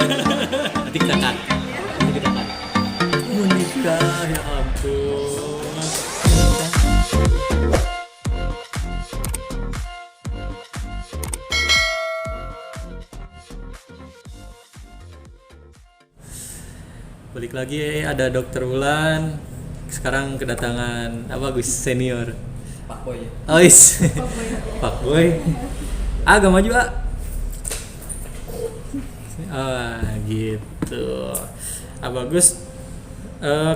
Nanti kita cut. Nanti kita cut. Menikah, ya ampun. Balik lagi ada Dokter Wulan. Sekarang kedatangan apa Gus senior. Pak Boy. Ois. Pak Boy. Agak maju ah. Gitu. Bagus.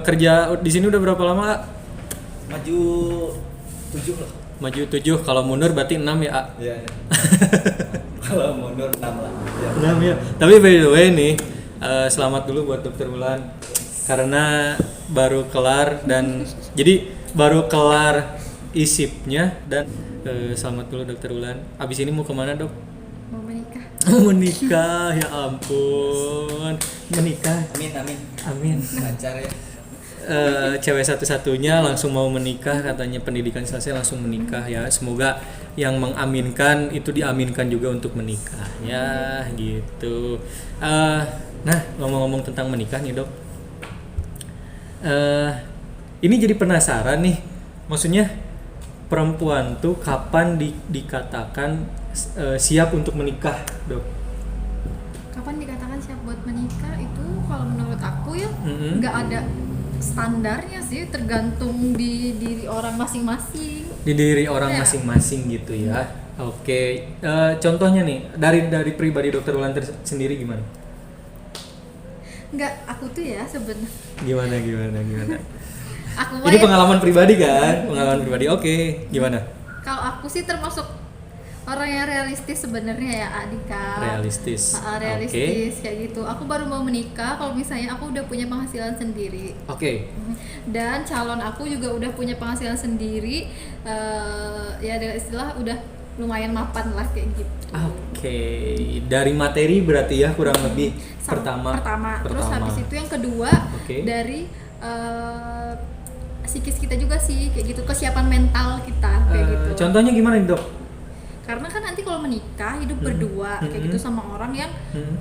Kerja di sini udah berapa lama? A? Maju 7 lah. Maju 7, kalau mundur berarti 6 ya, A? Iya. Kalau mundur 6 lah. Ya. 6 ya. Tapi by the way nih, selamat dulu buat Dokter Wulan karena baru kelar dan jadi baru kelar isipnya dan selamat dulu Dokter Wulan. Abis ini mau kemana, Dok? Mau menikah. Menikah, ya ampun. Menikah. Amin. Amin. Lancar ya. Cewek satu-satunya langsung mau menikah, katanya pendidikan selesai langsung menikah ya. Semoga yang mengaminkan itu diaminkan juga untuk menikah ya gitu. Nah, ngomong-ngomong tentang menikah nih, Dok. Ini jadi penasaran nih. Maksudnya perempuan tuh kapan dikatakan siap untuk menikah, Dok? Kapan dikatakan siap buat menikah itu kalau menurut aku ya Mm-hmm. nggak ada standarnya sih, tergantung di diri orang masing-masing. Di diri orang Ya. masing-masing gitu ya. Oke, contohnya nih dari pribadi Dokter Wulan sendiri gimana? Nggak, aku tuh ya sebenarnya Gimana? aku mah Ini ya, pengalaman pribadi kan? Pengalaman pribadi. Oke, gimana? kalau aku sih termasuk orang yang realistis sebenarnya ya, Adika. Realistis. Realistis kayak gitu. Aku baru mau menikah kalau misalnya aku udah punya penghasilan sendiri. Oke. Dan calon aku juga udah punya penghasilan sendiri, ya dengan istilah udah lumayan mapan lah kayak gitu. Oke. Dari materi berarti ya kurang lebih Pertama. Terus habis itu yang kedua Oke. dari psikis kita juga sih kayak gitu, kesiapan mental kita kayak gitu. Contohnya gimana nih, Dok? Karena kan nanti kalau menikah hidup berdua kayak gitu sama orang yang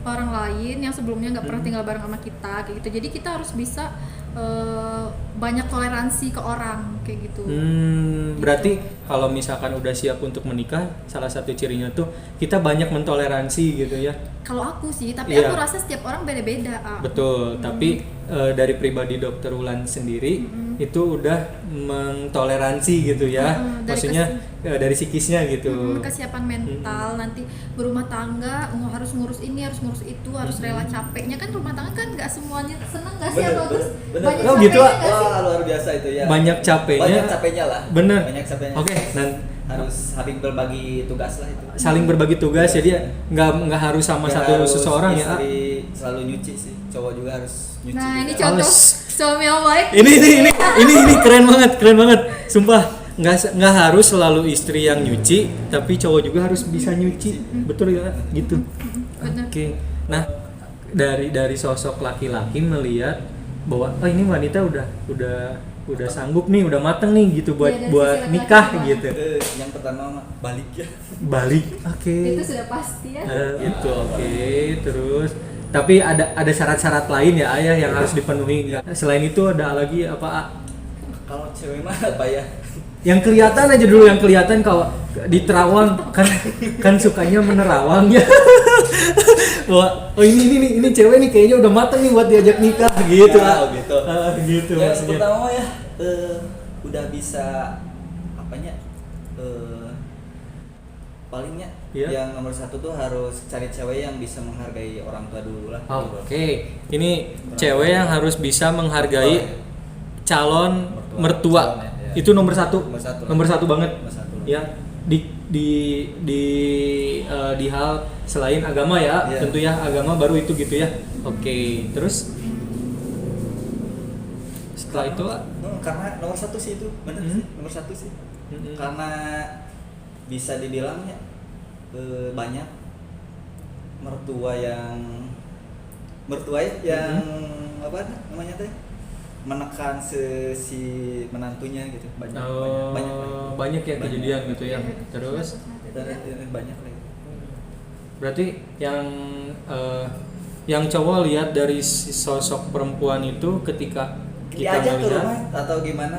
orang lain yang sebelumnya nggak pernah tinggal bareng sama kita kayak gitu. Jadi kita harus bisa banyak toleransi ke orang kayak gitu. Berarti kalau misalkan udah siap untuk menikah, salah satu cirinya tuh kita banyak mentoleransi gitu ya. Kalau aku sih, tapi Iya. aku rasa setiap orang beda-beda. Betul, tapi dari pribadi Dokter Wulan sendiri itu udah mentoleransi gitu ya. Dari Maksudnya dari psikisnya gitu. Kesiapan mental nanti berumah tangga harus ngurus ini, harus ngurus itu, harus rela capeknya kan. Rumah tangga kan nggak semuanya seneng nggak sih, bagus. Bener. Banyak Oh, gitu, capeknya ah. nggak sih? Wah, luar biasa itu ya. Banyak capeknya. Banyak capeknya lah. Bener. Banyak capeknya. Oke, Harus saling berbagi tugas lah itu. saling berbagi tugas, jadi nggak harus sama Nggak satu harus seseorang ya. istri selalu nyuci sih. Cowok juga harus nyuci. Nah, ini juga. contoh Harus. suami yang baik. Ini keren banget, sumpah. Nggak harus selalu istri yang nyuci, tapi cowok juga harus bisa nyuci, betul ya gitu. Bener. Oke, nah dari sosok laki-laki melihat bahwa oh ini wanita udah sanggup nih, udah mateng nih gitu buat Iya, dari buat sisi nikah laki-laki gitu. Yang pertama balik ya. Balik, oke. Itu sudah pasti ya. Itu oke. Terus tapi ada syarat-syarat lain ya ayah yang harus dipenuhi nggak? Selain itu ada lagi apa? A? Kalau cewek mah apa ya? Yang kelihatan aja dulu, yang kelihatan kalau di terawang kan sukanya menerawang ya. Wah, oh ini cewek nih kayaknya udah mateng nih buat diajak nikah gitu. Ya, gitu. Gitu Ya, maksudnya. pertama ya udah bisa apanya palingnya Iya. yang nomor satu tuh harus cari cewek yang bisa menghargai orang tua dulu lah. Oke, ini cewek yang harus bisa menghargai calon mertua. Calon, ya. Itu nomor satu. Nomor satu. Banget. Nomor satu. Ya, di hal selain agama ya, Iya. tentu ya agama baru itu gitu ya. Oke, terus setelah itu Karena nomor satu sih itu bener sih, nomor satu sih. Karena bisa dibilangnya banyak mertua ya yang apa namanya teh menekan si menantunya gitu banyak ya kejadian gitu ya. Terus banyak lagi. berarti yang yang cowok lihat dari si sosok perempuan itu ketika kita diajak ke melihat rumah atau gimana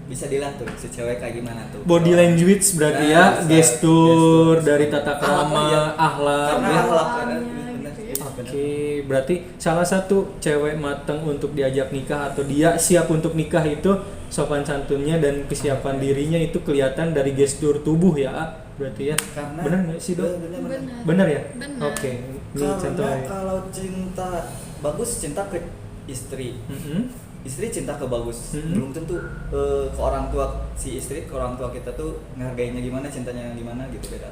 bisa dilihat tuh si cewek kayak gimana tuh body language berarti Nah, ya, bisa gestur gestur. dari tata krama, Iya. akhlak. karena ya. akhlak Akhlaknya bener. gitu ya. Oke, berarti salah satu cewek mateng untuk diajak nikah atau dia siap untuk nikah itu sopan santunnya dan kesiapan dirinya itu kelihatan dari gestur tubuh ya, berarti ya. Karena Bener nggak sih dok? bener. Bener ya? Bener. Oke, ini Karena contohnya. kalau cinta bagus cinta ke istri, istri cinta ke bagus, belum tentu ke orang tua si istri, ke orang tua kita tuh ngehargainya gimana, cintanya gimana gitu, beda.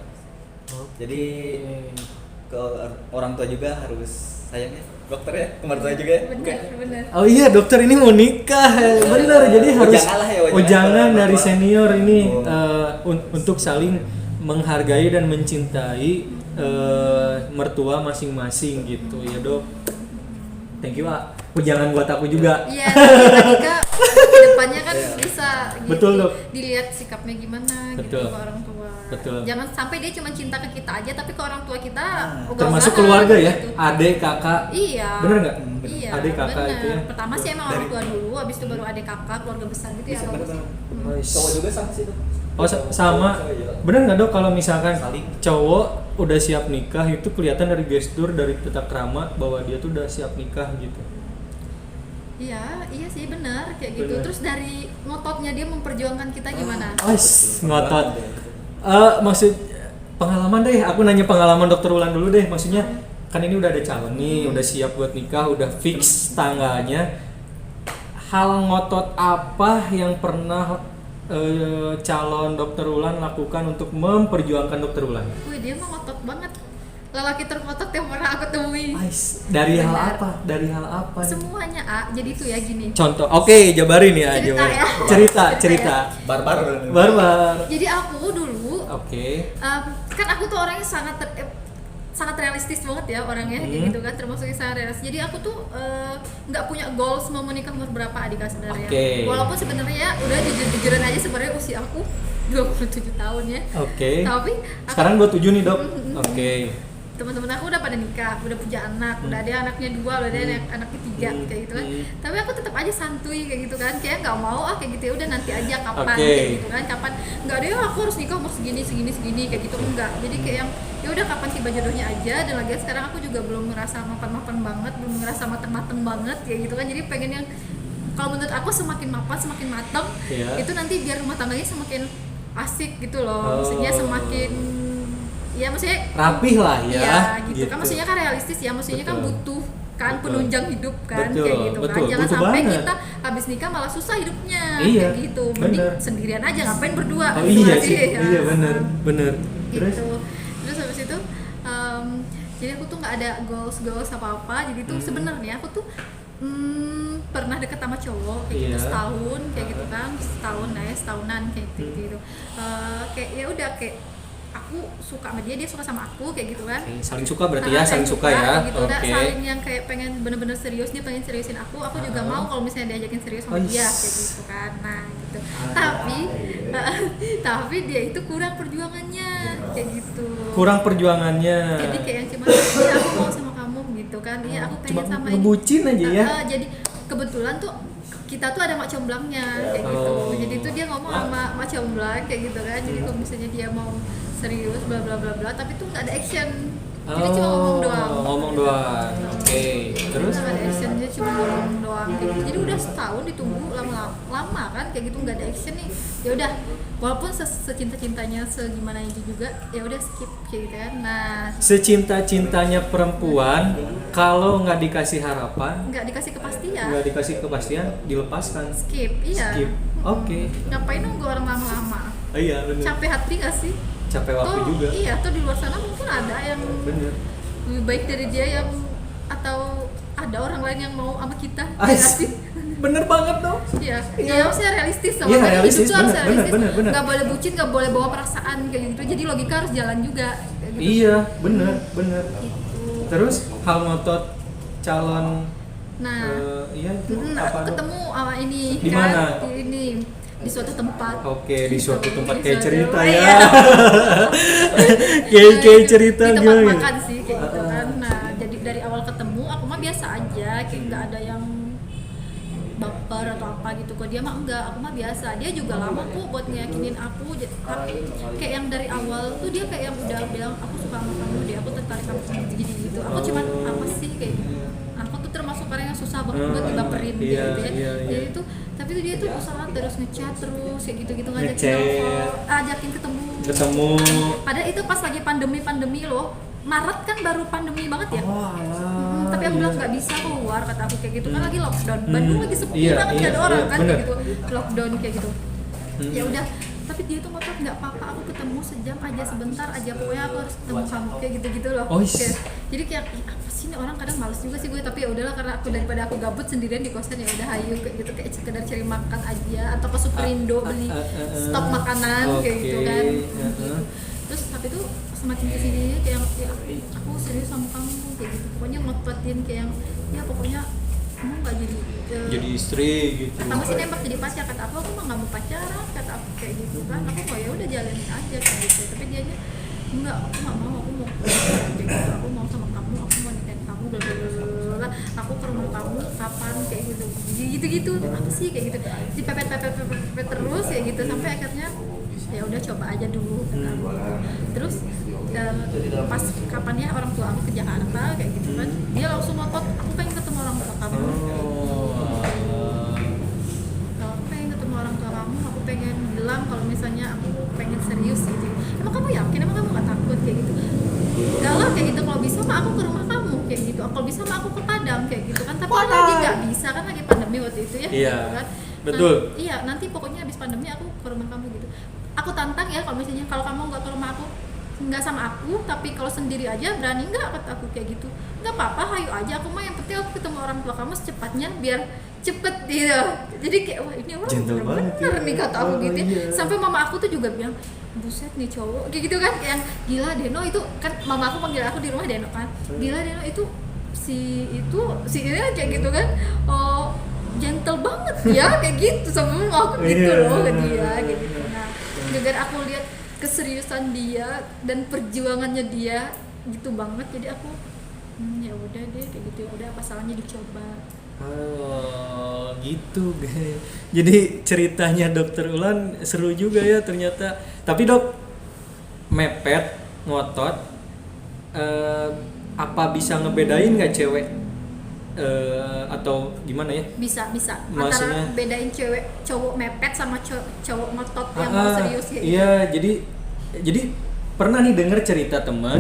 Jadi ke orang tua juga harus sayangnya dokter ya, ke mertua juga ya. Bener. Oh iya, dokter ini mau nikah. Bener, jadi harus Ujangan lah ya, ujangan dari Bapak. senior ini Oh. untuk saling menghargai dan mencintai mertua masing-masing gitu ya dok. Thank you ah. Ujangan buat aku juga. Iya, nanti Kak kedepannya kan Iya. bisa gitu, Betul, Dok. dilihat sikapnya gimana Betul. gitu ke orang tua. Betul. Jangan sampai dia cuma cinta ke kita aja, tapi ke orang tua kita ogah-ogahan Termasuk keluarga ya, gitu. adik, kakak. Iya. Bener nggak? Iya. Adik, kakak bener. itu ya. Pertama sih emang orang Dari- tua dulu, habis itu baru adik kakak, keluarga besar gitu ya. Bisa bagus. bener-bener. Cowok juga sama sih tuh. Oh sama. Bener nggak dok kalau misalkan Saling. cowok udah siap nikah itu kelihatan dari gestur, dari tata krama bahwa dia tuh udah siap nikah gitu. Iya sih benar kayak gitu. Bener. Terus dari ngototnya dia memperjuangkan kita gimana? Ngotot. Maksud pengalaman deh, aku nanya pengalaman dokter Ulan dulu deh. Maksudnya kan ini udah ada calon nih, udah siap buat nikah, udah fix tanggalnya. Hal ngotot apa yang pernah calon dokter Ulan lakukan untuk memperjuangkan dokter Ulan? Wih, dia mah ngotot banget. Lelaki terkotot yang pernah aku temui. Dari hal Benar. apa? Dari hal apa? Semuanya jadi tuh ya gini. Contoh, oke, jabarin ya, Cerita jabarin. ya. Cerita. Barbar. Barbar. Jadi aku dulu Oke. kan aku tuh orangnya sangat realistis banget ya orangnya kayak gitu kan, termasuk yang sangat realistis. Jadi aku tuh nggak punya goals mau menikah umur berapa Adika sebenarnya. Oke. Walaupun sebenarnya udah jujur-jujuran aja sebenarnya usia aku 27 tahun ya. Oke. Tapi Sekarang 27 nih, Dok. Oke. teman-teman aku udah pada nikah, udah punya anak, udah ada anaknya 2, udah ada anak ketiga kayak gitu kan. Tapi aku tetap aja santuy kayak gitu kan, kayak nggak mau kayak gitu ya udah nanti aja kapan Oke. kayak gitu kan, kapan nggak ada aku harus nikah umur segini kayak gitu enggak. Jadi kayak yang ya udah kapan tiba jodohnya aja. Dan lagi sekarang aku juga belum ngerasa mapan banget, belum ngerasa mateng banget kayak gitu kan. Jadi pengen yang kalau menurut aku semakin mapan semakin mateng Iya. itu nanti biar rumah tangganya semakin asik gitu Oh. loh. Maksudnya semakin ya maksudnya Rapih lah ya. iya gitu kan, maksudnya kan realistis ya, maksudnya kan Betul. butuh kan Betul. penunjang hidup kan Betul, kayak gitu kan, betul. jangan Butuh sampai banget. kita habis nikah malah susah hidupnya Iya, kayak gitu, mending bener. sendirian aja ngapain berdua Oh gitu iya kan sih. ya. Iya bener. Terus Gitu. Terus habis itu jadi aku tuh nggak ada goals apa jadi tuh sebenarnya aku tuh pernah deket sama cowok kayak gitu Iya. setahun kayak gitu kan, setahunan kayak gitu. Kayak ya udah kayak aku suka sama dia suka sama aku kayak gitu kan. Oke, saling suka berarti ya, saling suka ya. kayak gitu. Udah Oke. saling yang kayak pengen bener-bener serius, dia pengen seriusin aku juga mau kalau misalnya diajakin serius sama Oh, dia yes. kayak gitu kan. Nah gitu. Tapi dia itu kurang perjuangannya kayak gitu. Kurang perjuangannya. Jadi kayak yang cuma iya aku mau sama kamu gitu kan. Iya aku pengen Cuma sama ngebucin aja ya. Jadi kebetulan tuh kita tuh ada mak comblangnya kayak gitu. Oh. Jadi tuh dia ngomong sama mak comblang kayak gitu kan. Jadi kalau misalnya dia mau serius bla bla bla bla tapi tuh nggak ada action. Jadi cuma ngomong doang. Ngomong doang. Oke. Terus? Nggak ada action, dia cuma ngomong doang kayak gitu. Jadi udah setahun ditunggu lama kan kayak gitu nggak ada action nih. Ya udah walaupun secinta-cintanya segimana itu juga ya udah skip kayak gitu kan. Nah, Secinta-cintanya perempuan kalau nggak dikasih harapan, nggak dikasih kepastian. nggak dikasih kepastian, dilepaskan. Skip, iya. Skip. Oke. Ngapain nunggu orang lama-lama? Iya benar. Capek hati gak sih? Capek waktu Toh, juga. Iya, tuh di luar sana mungkin ada yang Bener. lebih baik dari dia yang atau ada orang lain yang mau sama kita. Ya Ais, nggak sih? bener banget dong. Iya, Iya. ya maksudnya realistis sama Iya, hidup realistis, tuh harus bener, realistis. bener. Nggak boleh bucin, nggak boleh bawa perasaan kayak gitu. Jadi logika harus jalan juga. Kayak gitu. Iya, bener. Gitu. Terus hal ngotot calon Nah, iya itu aku apa? Dok? ketemu sama ini Di kan mana? di suatu tempat. Oke, di Gitu. suatu tempat Di kayak suatu- cerita iya. ya. kayak cerita di tempat gimana? makan sih kayak gitu kan. Nah, jadi ketemu aku mah biasa aja, kayak nggak ada yang baper atau apa gitu. Kok dia mah enggak, aku mah biasa. Dia juga lama kok buat ngeyakinin aku, kayak yang dari awal tuh dia kayak yang udah bilang aku suka sama kamu deh, aku tertarik sama kamu gitu. Aku cuman apa sih kayak gitu. Aku tuh termasuk orang yang susah banget buat dibaperin gitu ya. Jadi itu tapi tuh dia tuh usaha terus ngechat terus kayak gitu-gitu, ngajakin nelfon, ajakin ketemu. Padahal itu pas lagi pandemi loh. Maret kan baru pandemi banget ya. Tapi aku bilang nggak bisa keluar, kata aku kayak gitu kan lagi lockdown. Bandung lagi sepi banget, nggak ada orang kan kayak gitu, lockdown kayak gitu. Ya udah, tapi dia tuh ngotot nggak apa-apa, aku ketemu sejam aja, sebentar aja, pokoknya aku harus ketemu kamu kayak gitu loh. Jadi kayak apa sih ini orang, kadang males juga sih gue, tapi ya udahlah karena aku daripada aku gabut sendirian di kosan, ya udah hayu kayak gitu, kayak sekedar cari makan aja atau ke Superindo beli stok makanan kayak gitu kan. Terus tapi tuh semakin kesini kayak ya, aku serius sama kamu kayak gitu, pokoknya ngototin kayak ya pokoknya kamu nggak jadi istri gitu. Kamu sih nembak jadi pacar, kata aku mah nggak mau pacaran, kata aku kayak gitu kan. Aku mau ya udah jalanin aja kayak gitu, tapi dianya enggak, aku nggak mau, aku mau kayak gitu, aku mau sama kamu, aku mau nikahin kamu, blablabla, aku ke rumah kamu kapan kayak gitu apa sih kayak gitu, dipepet terus ya gitu, sampai akhirnya ya udah coba aja dulu kata aku. Terus pas kapannya orang tua aku ke Jakarta kayak gitu kan, dia langsung ngotot aku pengen ketemu orang tua kamu. Aku pengen ketemu orang tua kamu, aku pengen bilang kalau misalnya aku pengen serius gitu. Emang kamu yakin? Emang kamu gak takut kayak gitu? Galau kayak gitu, kalau bisa mah aku ke rumah kamu kayak gitu, kalau bisa mah aku ke Padang kayak gitu kan. Tapi kan lagi gak bisa kan, lagi pandemi waktu itu ya. Iya, gitu kan. betul. Iya, nanti pokoknya habis pandemi aku ke rumah kamu gitu. Aku tantang ya kalau misalnya kalau kamu nggak ke rumah aku, nggak sama aku, tapi kalau sendiri aja berani nggak, kata aku kayak gitu. Nggak apa-apa, hayu aja, aku mah yang penting aku ketemu orang tua kamu secepatnya biar cepet gitu. Jadi kayak wah ini orang bener-bener nih kata aku gitu ya. Sampai mama aku tuh juga bilang buset nih cowok kayak gitu kan, kayak gila Deno itu kan, mama aku panggil aku di rumah Deno kan, gila Deno itu si ini kayak gitu kan, oh gentle banget ya kayak gitu, sama mama aku gitu loh ke dia kayak gitu. Nah juga aku lihat keseriusan dia dan perjuangannya dia gitu banget, jadi aku ya udah deh kayak gitu, udah apa salahnya dicoba. Oh gitu guys. Jadi ceritanya Dokter Ulan seru juga ya ternyata. Tapi dok, mepet, ngotot, apa bisa ngebedain nggak cewek atau gimana ya? Bisa. Maksudnya, antara bedain cowok mepet sama cowok ngotot yang mau serius ya. Iya, jadi pernah nih denger cerita teman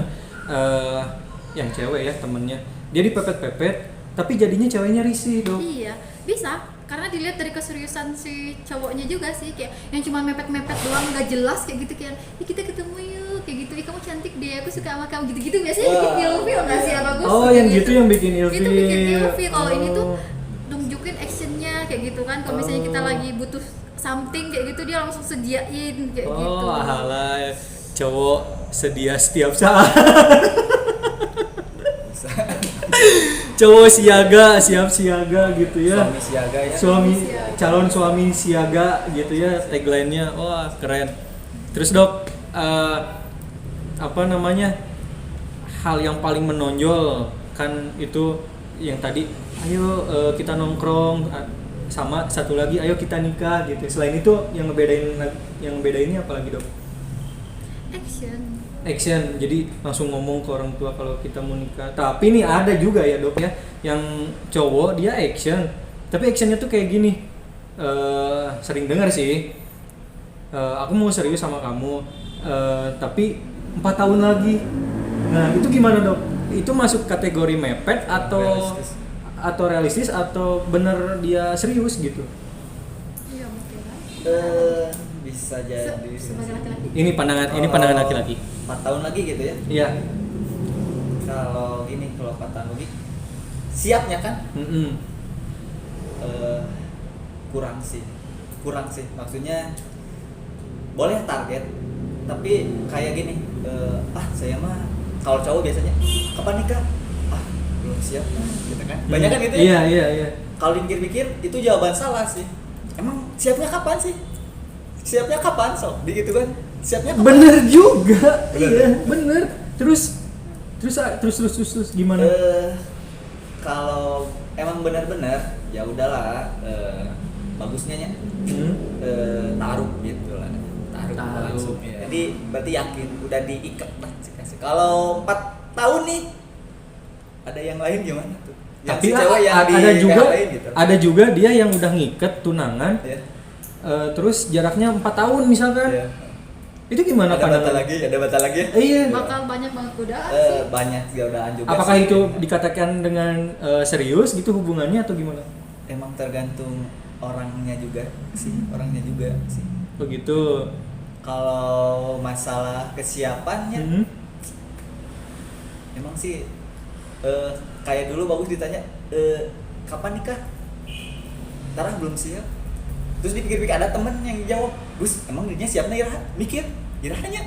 yang cewek ya, temennya dia dipepet-pepet tapi jadinya ceweknya risih dong. Iya, bisa. Karena dilihat dari keseriusan si cowoknya juga sih, kayak yang cuma mepet-mepet doang nggak jelas kayak gitu, kayak kita ketemu yuk kayak gitu, kamu cantik deh, aku suka sama kamu gitu biasanya bikin ilfil nggak sih, bagus. Oh yang gitu yang bikin ilfil. Itu bikin ilfil. Kalau ini tuh nunjukin actionnya kayak gitu kan, kalau misalnya kita lagi butuh something kayak gitu dia langsung sediain kayak gitu. Oh alah, cowok sedia setiap saat. Cowok siap siaga gitu ya. Suami siaga ya. Calon suami siaga gitu ya tagline-nya. Wah, keren. Terus dok, apa namanya? Hal yang paling menonjol kan itu yang tadi, ayo kita nongkrong, sama satu lagi ayo kita nikah gitu. Selain itu yang ngebedainnya apa lagi, Dok? Action, jadi langsung ngomong ke orang tua kalau kita mau nikah. Tapi nih ada juga ya dok ya, yang cowok dia action, tapi actionnya tuh kayak gini, sering dengar sih, aku mau serius sama kamu, tapi 4 tahun lagi. Nah itu gimana dok? Itu masuk kategori mepet atau realistis atau bener dia serius gitu? Iya mungkin kan. Bisa jadi sebagai laki-laki. Ini pandangan laki-laki. 4 tahun lagi gitu ya. Iya. Kalau 4 tahun lagi siapnya kan? Kurang sih. Maksudnya boleh target, tapi kayak gini, saya mah kalau cowok biasanya kapan nikah? Belum siap, gitu kan? Banyak kan gitu ya? Iya. Kalau dipikir-pikir itu jawaban salah sih. Emang siapnya kapan sih? Siapnya kapan so? Begitu kan? Siapnya kapan? Bener juga. Iya, bener. Terus gimana? kalau emang benar-benar ya udahlah bagusnya nya taruh gitu lah. Taruh langsung. Ya. Jadi berarti yakin udah diikat lah. Kalau 4 tahun nih ada yang lain gimana tuh? Yang Tapi si cewek yang ada di juga PHP gitu. ada juga dia yang udah ngiket tunangan. Ya. Terus jaraknya 4 tahun misalkan. Ya. Itu gimana Ada batal lagi, ada batal lagi. Iya. Bakal banyak banget godaan sih. Banyak godaan juga. Apakah sih. itu dikatakan dengan serius gitu hubungannya atau gimana? Emang tergantung orangnya juga sih, Begitu. Kalau masalah kesiapannya, emang sih kayak dulu bagus ditanya kapan nikah? Tarah belum siap. Terus dipikir-pikir ada temen yang jawab, Gus, emang dirinya siapnya Iraha? Mikir, Irahanya.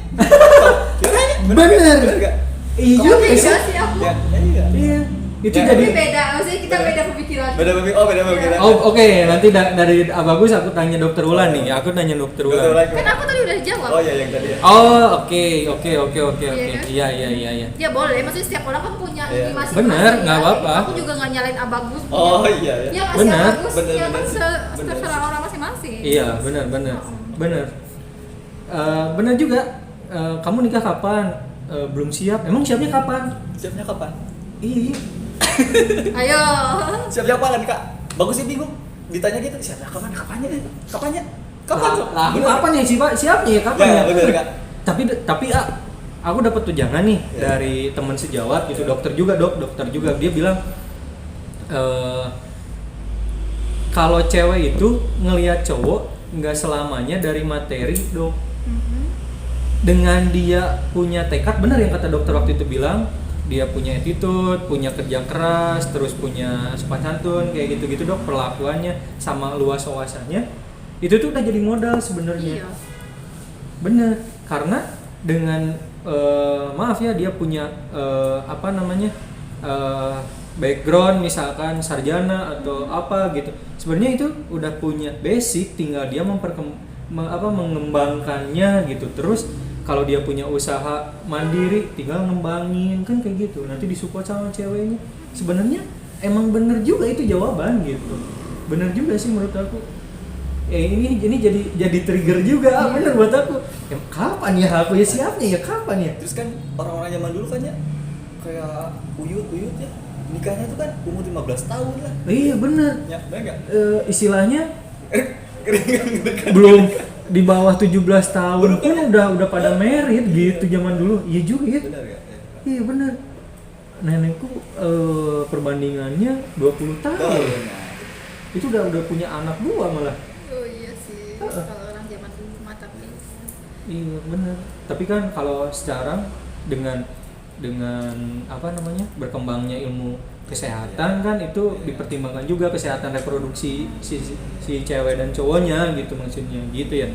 Bener. Gak? Iya Kok juga beda sih. sih aku? Ya, iya. Iya. Itu Ya, jadi Tapi beda, maksudnya kita beda pemikiran. Beda pemikiran. Oh, oke. Nanti dari Bagus aku tanya Dokter Ulan nih. Aku tanya Dokter Betul Ulan. lagi. Kan aku tadi udah jawab. Oh iya yang tadi ya. Oh, oke. Iya kan? Iya. Ya boleh, maksudnya setiap orang kan punya Iya. ini masing-masing. Bener, ya. nggak apa-apa. Aku juga nggak nyalain Abagus. Oh iya ya. Ya masih Bener. Abagus, Bener, ya kan bener. Bener. terserah orang masing-masing. Iya, benar. Benar juga. Kamu nikah kapan? Belum siap. Emang siapnya kapan? Siapnya kapan? Iya. Ayo. Siapnya kapan Kak? Bagus sih bingung. Ditanya gitu, siapnya kapan? Kapannya? Kapan? Sob? Lah, Bener. kapan ya sih, Pak? Siapnya ya kapan Ya, ya? bener Kak. Tapi aku dapat tunjangan nih Ya. dari teman sejawat gitu, dokter juga dia bilang kalau cewek itu ngelihat cowok nggak selamanya dari materi, Dok. Dengan dia punya tekad, benar yang kata dokter waktu itu bilang, dia punya attitude, punya kerja keras, terus punya sopan santun kayak gitu-gitu, Dok, perlakuannya sama luas wawasannya itu tuh udah jadi modal sebenarnya. Iya. Bener, karena dengan maaf ya dia punya background misalkan sarjana atau apa gitu. Sebenarnya itu udah punya basic, tinggal dia mengembangkannya gitu. Terus kalau dia punya usaha mandiri, tinggal ngembangin kan kayak gitu. Nanti disupport sama ceweknya. Sebenarnya emang bener juga itu jawaban gitu. Bener juga sih menurut aku. Ini jadi trigger juga, bener buat aku. Ya, kapan ya aku ya siapnya ya kapan ya? Terus kan orang-orang zaman dulu kan ya kayak uyut ya. Nikahnya tuh kan umur 15 tahun lah. Iya bener. Ya, bener enggak? Istilahnya belum di bawah 17 tahun pun udah pada married gitu zaman dulu. Iya juga ya. Benar enggak? Iya bener. Nenekku perbandingannya 20 tahun. Itu udah punya anak 2 malah. Oh iya sih. Kalau orang zaman dulu mah tapi. Iya benar. Tapi kan kalau sekarang dengan berkembangnya ilmu kesehatan kan itu dipertimbangkan juga kesehatan reproduksi si cewek dan cowoknya gitu maksudnya gitu ya.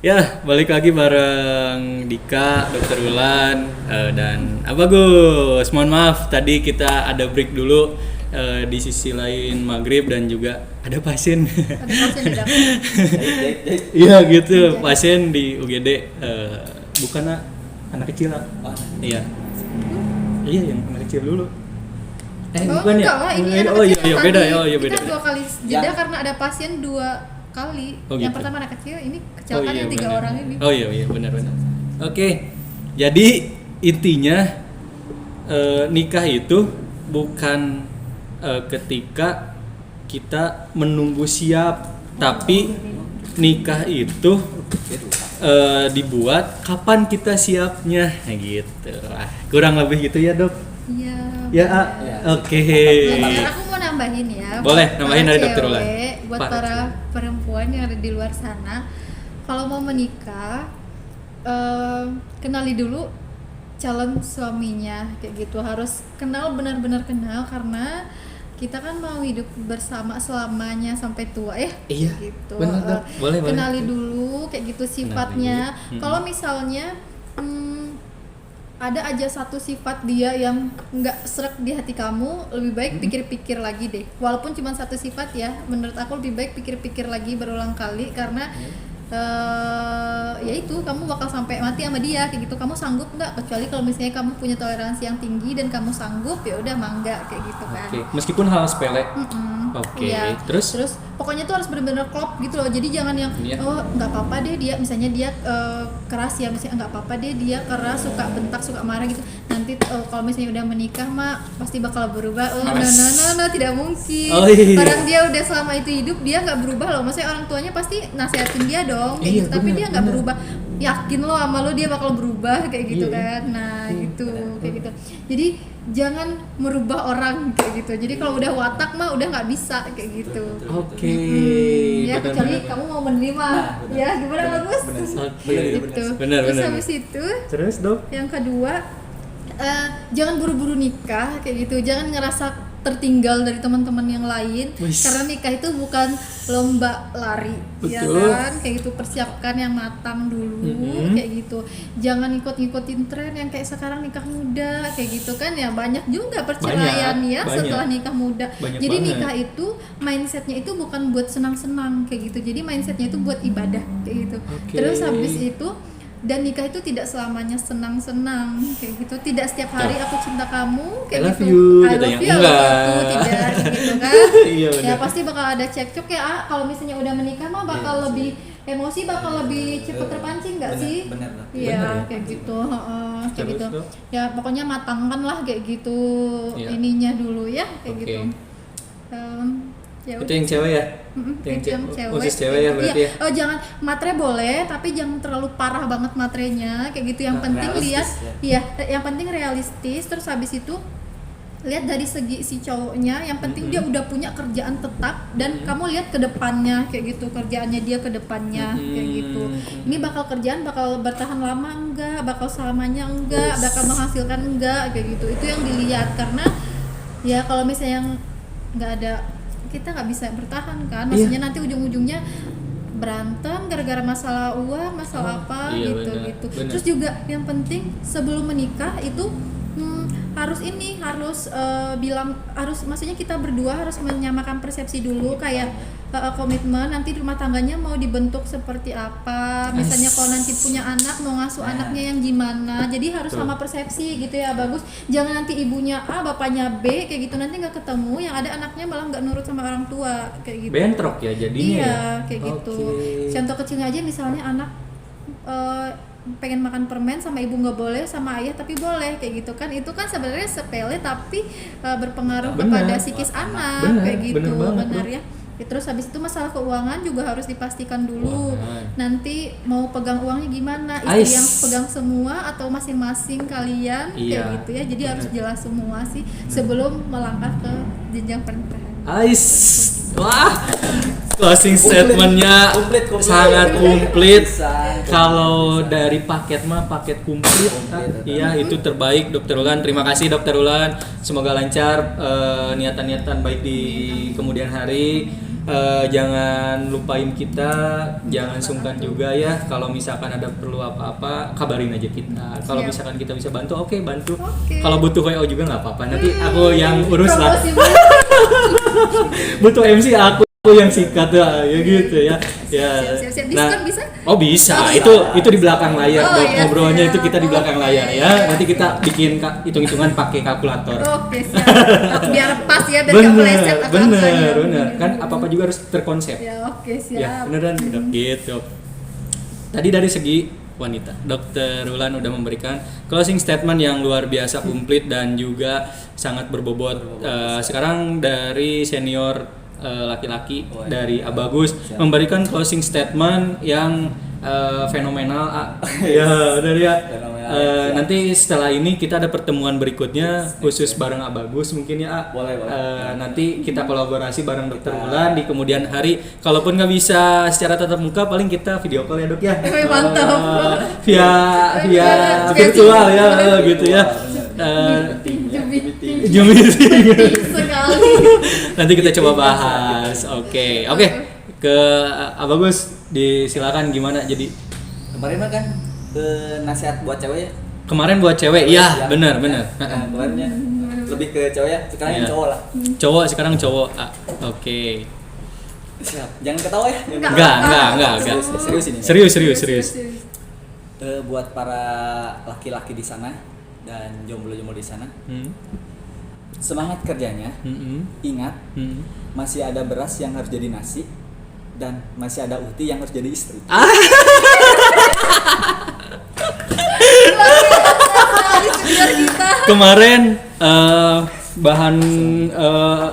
Ya, balik lagi bareng Dika, Dokter Ulan, dan Abagus. Mohon maaf tadi kita ada break dulu di sisi lain maghrib dan juga ada pasien. Ada pasien di dapur. Iya gitu, pasien di UGD bukan anak kecil lah. Iya. Iya yang anak kecil dulu. Bukan ya? Enggak lah, ini anak Oh kecil iya yang beda tadi. ya. Oh iya beda. Kita 2 kali jeda karena ada pasien 2 kali. Oh, Yang gitu. pertama anak kecil, ini kecelakaan yang 3 orang ini. Oh iya benar. Oke. Jadi intinya nikah itu bukan ketika kita menunggu siap, tapi nikah itu dibuat kapan kita siapnya gitu. Kurang lebih gitu ya, Dok. Iya. Ya, benar. oke. Dan aku mau nambahin ya. Boleh, buat nambahin para dari Dokter Ulan. cewek, buat Para para perempuan yang ada di luar sana, kalau mau menikah, kenali dulu calon suaminya kayak gitu. Harus kenal, benar-benar kenal, karena kita kan mau hidup bersama selamanya sampai tua ya. Iya, Gitu. benar, Dok. Boleh. Kenali dulu kayak gitu sifatnya. Kenali. Kalau misalnya ada aja satu sifat dia yang nggak srek di hati kamu, lebih baik pikir-pikir lagi deh. Walaupun cuma satu sifat ya, menurut aku lebih baik pikir-pikir lagi berulang kali, karena ya itu kamu bakal sampai mati sama dia kayak gitu. Kamu sanggup nggak? Kecuali kalau misalnya kamu punya toleransi yang tinggi dan kamu sanggup, ya udah mangga kayak gitu kan. Oke, meskipun hal sepele. Oke, Iya. terus Pokoknya tuh harus benar-benar klop gitu loh. Jadi jangan yang oh nggak apa-apa deh dia, misalnya dia keras ya, misalnya nggak apa-apa deh dia keras, suka bentak, suka marah gitu. Nanti kalau misalnya udah menikah mah pasti bakal berubah. No, tidak mungkin. Orang dia udah selama itu hidup dia nggak berubah loh. Maksudnya orang tuanya pasti nasihatin dia dong kayak gitu, tapi dia nggak berubah. Yakin lo sama lo dia bakal berubah kayak gitu kan. Nah gitu kayak gitu. Jadi jangan merubah orang kayak gitu. Jadi kalau udah watak mah udah nggak bisa kayak gitu. Oke. Ya kecuali kamu mau menerima. Ya gimana bagus? Gitu. Benar. Terus habis itu Terus dok? yang kedua, jangan buru-buru nikah kayak gitu. Jangan ngerasa tertinggal dari teman-teman yang lain. Karena nikah itu bukan lomba lari. Ya kan? Kayak gitu, persiapkan yang matang dulu kayak gitu. Jangan ikut-ikutin tren yang kayak sekarang nikah muda kayak gitu kan ya. Banyak juga perceraian setelah nikah muda. Jadi nikah itu mindsetnya itu bukan buat senang-senang kayak gitu. Jadi mindsetnya itu buat ibadah kayak gitu. Terus habis itu, dan nikah itu tidak selamanya senang-senang kayak gitu. Tidak setiap hari aku cinta kamu kayak gitu. I love you tidak gitu kan. Ya pasti bakal ada cekcok ya. Kalau misalnya udah menikah mah bakal lebih emosi, bakal lebih cepet terpancing nggak sih? Iya kayak gitu. Kayak gitu. Ya pokoknya matangkan lah kayak gitu ininya dulu ya kayak gitu. Itu yang cewek ya? Yang cewek. Khusus cewek ya berarti ya? Oh jangan matre boleh, tapi jangan terlalu parah banget matrenya kayak gitu. Yang penting lihat, yang penting realistis. Terus habis itu lihat dari segi si cowoknya. Yang penting dia udah punya kerjaan tetap dan kamu lihat ke depannya kayak gitu, kerjaannya dia ke depannya kayak gitu. Ini bakal kerjaan bakal bertahan lama enggak, bakal selamanya enggak, bakal menghasilkan enggak kayak gitu. Itu yang dilihat, karena ya kalau misalnya yang nggak ada, kita nggak bisa bertahan kan, maksudnya nanti ujung-ujungnya berantem gara-gara masalah uang, masalah apa gitu. Terus juga yang penting sebelum menikah itu harus maksudnya kita berdua harus menyamakan persepsi dulu kayak komitmen nanti rumah tangganya mau dibentuk seperti apa, misalnya kalau nanti punya anak mau ngasuh anaknya yang gimana. Jadi harus sama persepsi gitu ya. Bagus, jangan nanti ibunya A bapaknya B kayak gitu, nanti nggak ketemu, yang ada anaknya malah nggak nurut sama orang tua kayak gitu. Bentrok ya jadinya. Iya kayak gitu. Contoh kecilnya aja, misalnya anak pengen makan permen sama ibu nggak boleh, sama ayah tapi boleh kayak gitu kan. Itu kan sebenarnya sepele tapi berpengaruh kepada psikis anak kayak gitu. Benar ya. Terus habis itu masalah keuangan juga harus dipastikan dulu. Nanti mau pegang uangnya gimana, istri yang pegang semua atau masing-masing kalian kayak gitu ya. Jadi harus jelas semua sih sebelum melangkah ke jenjang pernikahan. Wah, closing statementnya sangat komplit. Kalau dari paket mah paket komplit. Iya, itu terbaik Dokter Ulan. Terima kasih Dokter Ulan. Semoga lancar niatan-niatan baik di kemudian hari. Jangan lupain kita, jangan sungkan juga ya. Kalau misalkan ada perlu apa-apa, kabarin aja kita. Kalau misalkan kita bisa bantu, oke, bantu. Kalau butuh WO juga nggak apa-apa. Nanti aku yang urus lah. Butuh MC aku yang sikat ya gitu ya. Siap. Diskon bisa? Oh bisa. Itu di belakang layar. Ngobrolnya itu kita di belakang layar ya. Nanti kita bikin hitung-hitungan pakai kalkulator. Oke, siap. Biar pas ya, biar nggak meleset angka-angkanya. Bener. Kan apa-apa juga harus terkonsep. Ya, oke, siap. Ya, beneran gitu. Tadi dari segi wanita, Dokter Ulan udah memberikan closing statement yang luar biasa komplit dan juga sangat berbobot. Sekarang dari senior laki-laki dari Abagus memberikan closing statement yang fenomenal. Ya, udah ya. Nanti setelah ini kita ada pertemuan berikutnya khusus bareng Abagus mungkin ya. Boleh. Nanti kita kolaborasi bareng Dokter Ulan di kemudian hari. Kalaupun nggak bisa secara tatap muka, paling kita video call ya dok ya. Mantap. Via virtual ya gitu ya. Zoom meeting sekali. Nanti kita coba bahas. Oke. Ke Abagus disilakan gimana jadi. Kemarin mah kan nasihat buat cewek ya. Kemarin buat cewek, iya benar. Kemarinnya lebih ke cewek ya, sekarang yang cowok lah. Sekarang cowok. Oke. Siap. Jangan ketawa ya. Enggak. Serius ini. Serius. Buat para laki-laki di sana dan jomblo-jomblo di sana, semangat kerjanya. Ingat, masih ada beras yang harus jadi nasi dan masih ada uhti yang harus jadi istri. Kemarin bahan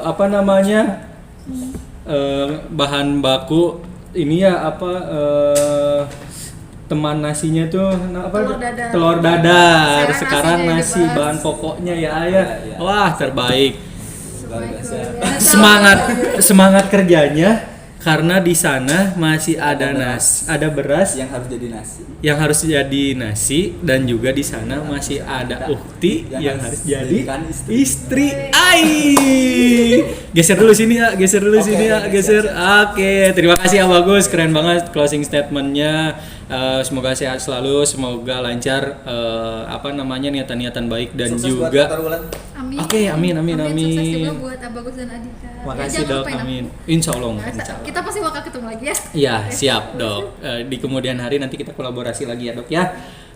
apa namanya bahan baku ini ya apa teman nasinya tuh telur dadar. Sekarang nasi bahan pokoknya ya ayah. Ya. Wah terbaik. Luar biasa. Semangat kerjanya karena di sana masih ada beras Yang harus jadi nasi. yang harus jadi nasi dan juga di sana masih ada ukti yang harus jadi jadikan istri. Geser dulu sini ya, geser. Oke, terima kasih Abah Gus, keren banget closing statementnya. Semoga sehat selalu, semoga lancar niatan-niatan baik dan Sukses juga. buat Dr. Wulan. Amin. Oke, amin. Sukses juga buat Abah Gus dan Adika. Makasih Jangan dok, lupain aku. amin. Insya Allah. Kita pasti bakal ketemu lagi ya. Iya, siap dok. Di kemudian hari nanti kita kolaborasi lagi ya dok ya.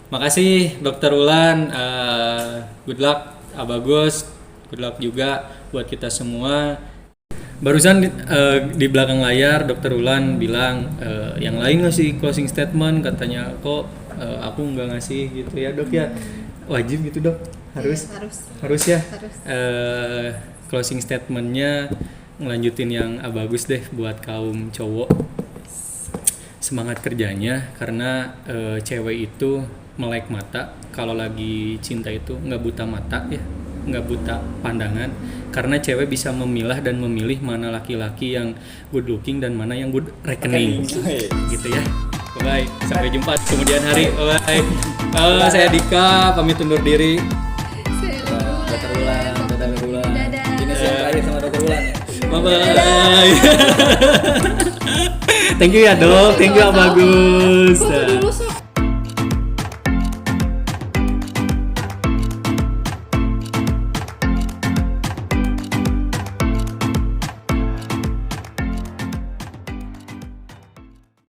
Makasih Dokter Wulan. Good luck Abah Gus. Good luck juga buat kita semua. Barusan di belakang layar Dokter Wulan bilang yang lain ngasih closing statement, katanya kok aku nggak ngasih gitu ya dok ya. Wajib gitu dok? Harus ya. Harus. Closing statementnya ngelanjutin yang bagus deh buat kaum cowok. Semangat kerjanya karena cewek itu melek mata. Kalau lagi cinta itu nggak buta mata ya, nggak buta pandangan. Karena cewek bisa memilah dan memilih mana laki-laki yang good looking dan mana yang good rekening. Gitu ya. Bye. Sampai jumpa di kemudian hari. Bye. Saya Dika, pamit undur diri. Dr. Wulan. Dadah. Ini yang terakhir sama Dr. Wulan ya. Bye. Thank you ya dok, thank you Abah Gus.